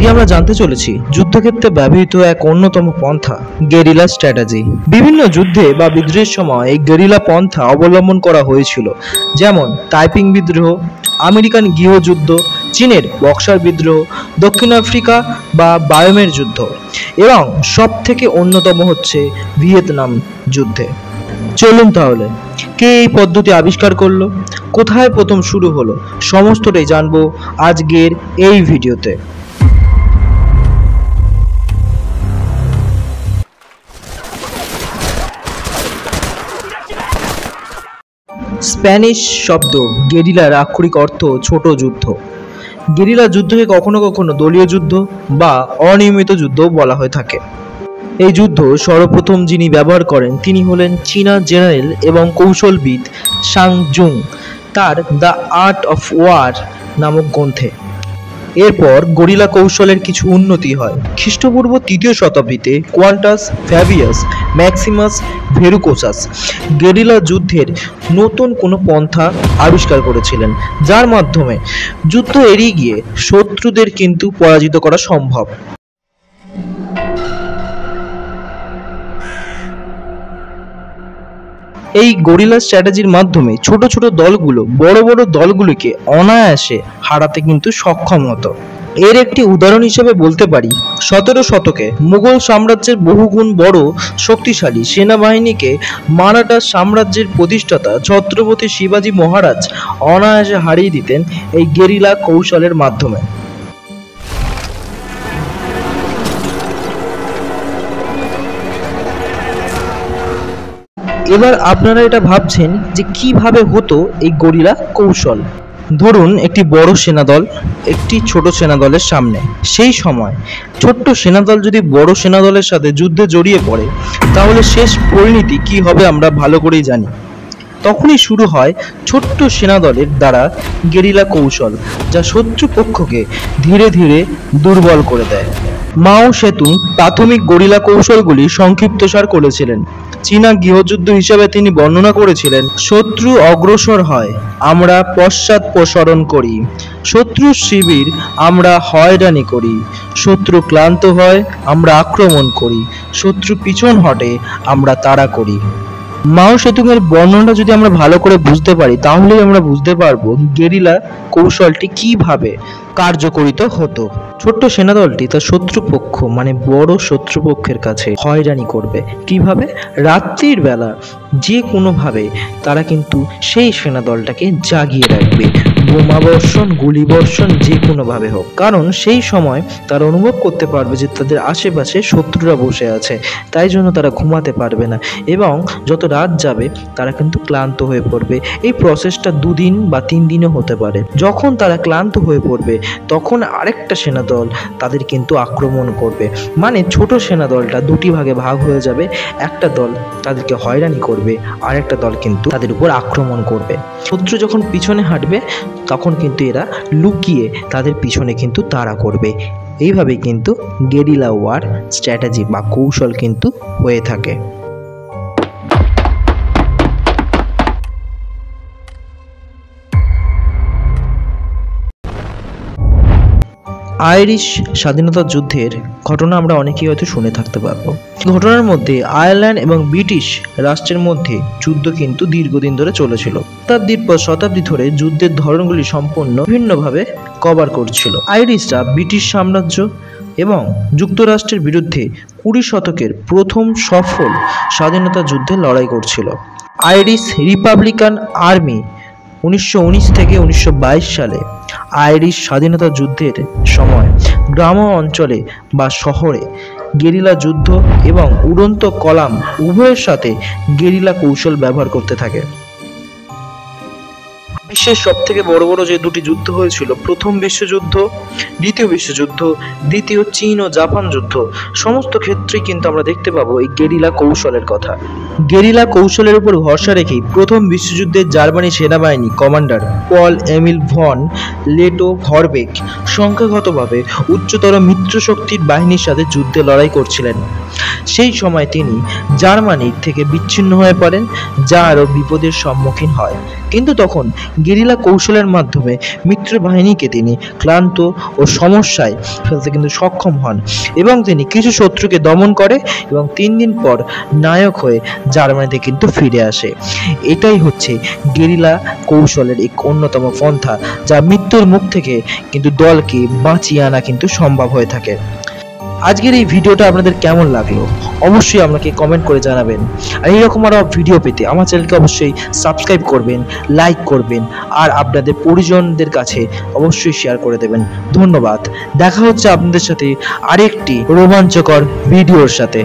আজকে আমরা জানতে চলেছি যুদ্ধক্ষেত্রে ব্যবহৃত এক অন্যতম পন্থা গেরিলা স্ট্র্যাটেজি। বিভিন্ন যুদ্ধে বা বিদ্রোহের সময় এই গেরিলা পন্থা অবলম্বন করা হয়েছিল, যেমন তাইপিং বিদ্রোহ, আমেরিকান গৃহযুদ্ধ, চীনের বক্সার বিদ্রোহ, দক্ষিণ আফ্রিকা বা বায়োমের যুদ্ধ এবং সব থেকে অন্যতম হচ্ছে ভিয়েতনাম যুদ্ধে। চলুন তাহলে কে এই পদ্ধতি আবিষ্কার করলো, কোথায় প্রথম শুরু হলো, সমস্তটাই জানবো আজকের এই ভিডিওতে। স্প্যানিশ শব্দ গেরিলার আক্ষরিক অর্থ ছোট যুদ্ধ। গেরিলা যুদ্ধকে কখনো কখনো দলীয় যুদ্ধ বা অনিয়মিত যুদ্ধ বলা হয়ে থাকে। এই যুদ্ধ সর্বপ্রথম যিনি ব্যবহার করেন তিনি হলেন চীনা জেনারেল এবং কৌশলবিদ সাং জুং তার দ্য আর্ট অফ ওয়ার নামক গ্রন্থে। এরপর গেরিলা কৌশলের কিছু উন্নতি হয়। খ্রিস্টপূর্ব ৩য় শতাব্দীতে কোয়ান্টাস ফ্যাবিয়াস ম্যাক্সিমাস ভেরুকোসাস গেরিলা যুদ্ধের নতুন কোনো পন্থা আবিষ্কার করেছিলেন, যার মাধ্যমে যুদ্ধ এড়িয়ে গিয়ে শত্রুদের কিন্তু পরাজিত করা সম্ভব। এই গেরিলা স্ট্র্যাটেজির মাধ্যমে ছোট ছোট দলগুলো বড় বড় দলগুলোকে অনায়াসে হারাতে কিন্তু সক্ষম হতো। এর একটি উদাহরণ হিসেবে বলতে পারি ১৭ শতকে মুঘল সাম্রাজ্যের বহুগুণ বড় শক্তিশালী সেনাবাহিনীকে মারাঠা সাম্রাজ্যের প্রতিষ্ঠাতা ছত্রপতি শিবাজী মহারাজ অনায়াসে হারিয়ে দিতেন এই গেরিলা কৌশলের মাধ্যমে। এবার আপনারা এটা ভাবছেন যে কিভাবে হতো এই গেরিলা কৌশল। ধরুন একটি বড় সেনাদল একটি ছোট সেনাদলের সামনে। সেই সময় ছোট্ট সেনাদল যদি বড় সেনাদলের সাথে যুদ্ধে জড়িয়ে পড়ে, তাহলে শেষ পরিণতি কি হবে আমরা ভালো করেই জানি। তখনই শুরু হয় ছোট্ট সেনাদলের দ্বারা গেরিলা কৌশল, যা শত্রুপক্ষকে ধীরে ধীরে দুর্বল করে দেয়। মাও সেতুং প্রাথমিক গেরিলা কৌশলগুলি সংক্ষিপ্তসার করেছিলেন। চীনা গৃহযুদ্ধ হিসেবে তিনি বর্ণনা করেছিলেন, শত্রু অগ্রসর হয় আমরা পশ্চাৎপসরণ করি, শত্রুর শিবির আমরা হয়রানি করি, শত্রু ক্লান্ত হয় আমরা আক্রমণ করি, শত্রু পিছন হটে আমরা তাড়া করি। মাও সেতুং এর বর্ণনাটা যদি আমরা ভালো করে বুঝতে পারি, তাহলেই আমরা বুঝতে পারবো গেরিলা কৌশলটি কিভাবে কার্যকরিত হতো। ছোট্ট সেনাদলটি তার শত্রুপক্ষ মানে বড় শত্রুপক্ষের কাছে হয়রানি করবে কিভাবে? রাত্রির বেলা যে কোনোভাবে তারা কিন্তু সেই সেনাদলটাকে জাগিয়ে রাখবে, বোমা বর্ষণ গুলি বর্ষণ যে কোনোভাবে হোক, কারণ সেই সময় তারা অনুভব করতে পারবে যে তাদের আশেপাশে শত্রুরা বসে আছে, তাই জন্য তারা ঘুমাতে পারবে না এবং যত রাত যাবে তারা কিন্তু ক্লান্ত হয়ে পড়বে। এই প্রসেসটা 2 দিন বা 3 দিনও হতে পারে। যখন তারা ক্লান্ত হয়ে পড়বে তখন আরেকটা সেনাদল তাদের কিন্তু আক্রমণ করবে, মানে ছোট সেনাদলটা 2টি ভাগে ভাগ হয়ে যাবে। একটা দল তাদেরকে হয়রানি করবে, আর একটা দল কিন্তু তাদের উপর আক্রমণ করবে। শত্রু যখন পিছনে হাঁটবে তখন কিন্তু এরা লুকিয়ে তাদের পিছনে কিন্তু তাড়া করবে। এইভাবেই কিন্তু গেরিলা ওয়ার স্ট্র্যাটেজি বা কৌশল কিন্তু হয়ে থাকে। আইরিশ স্বাধীনতা যুদ্ধের ঘটনা আমরা অনেকেই হয়তো শুনে থাকতে পারবো। ঘটনার মধ্যে আয়ারল্যান্ড এবং ব্রিটিশ রাষ্ট্রের মধ্যে যুদ্ধ কিন্তু দীর্ঘদিন ধরে চলেছিল। শতাব্দীর পর শতাব্দী ধরে যুদ্ধের ধরনগুলি সম্পূর্ণ ভিন্নভাবে কভার করছিল। আইরিশরা ব্রিটিশ সাম্রাজ্য এবং যুক্তরাষ্ট্রের বিরুদ্ধে 20 শতকের প্রথম সফল স্বাধীনতা যুদ্ধে লড়াই করছিল। আইরিশ রিপাবলিকান আর্মি 1919 থেকে 1922 সালে আইরিশ স্বাধীনতা যুদ্ধের সময় গ্রাম অঞ্চলে বা শহরে গেরিলা যুদ্ধ এবং উড়ন্ত কলাম উভয়ের সাথে গেরিলা কৌশল ব্যবহার করতে থাকে। বিশ্বের সবথেকে বড় বড় যে 2টি যুদ্ধ হয়েছিল, প্রথম বিশ্বযুদ্ধ, দ্বিতীয় বিশ্বযুদ্ধ, দ্বিতীয় চীন ও জাপান যুদ্ধ, সমস্ত ক্ষেত্রেই কিন্তু আমরা দেখতে পাবো এই গেরিলা কৌশলের কথা। গেরিলা কৌশলের উপর ভরসা রেখেই প্রথম বিশ্বযুদ্ধের জার্মানি সেনাবাহিনী কমান্ডার পল এমিল ভন লেটো ভরবেক সংখ্যাগতভাবে উচ্চতর মিত্রশক্তির বাহিনীর সাথে যুদ্ধে লড়াই করছিলেন। সেই সময় তিনি জার্মানির থেকে বিচ্ছিন্ন হয়ে পড়েন, যা আরও বিপদের সম্মুখীন হয়। কিন্তু তখন গেরিলা কৌশলের মাধ্যমে মিত্র বাহিনীকে তিনি ক্লান্ত ও সমস্যায় ফেলতে কিন্তু সক্ষম হন এবং তিনি কিছু শত্রুকে দমন করে এবং 3 দিন পর নায়ক হয়ে জার্মানিতে কিন্তু ফিরে আসে। এটাই হচ্ছে গেরিলা কৌশলের এক অন্যতম পন্থা, যা মৃত্যুর মুখ থেকে কিন্তু দলকে বাঁচিয়ে আনা কিন্তু সম্ভব হয়ে থাকে। আজকের এই ভিডিওটা আপনাদের কেমন লাগলো অবশ্যই আমাকে কমেন্ট করে জানাবেন। আর এইরকম আরও ভিডিও পেতে আমার চ্যানেলকে অবশ্যই সাবস্ক্রাইব করবেন, লাইক করবেন আর আপনাদের পরিজনদের কাছে অবশ্যই শেয়ার করে দেবেন। ধন্যবাদ। দেখা হচ্ছে আপনাদের সাথে আরেকটি রোমাঞ্চকর ভিডিওর সাথে।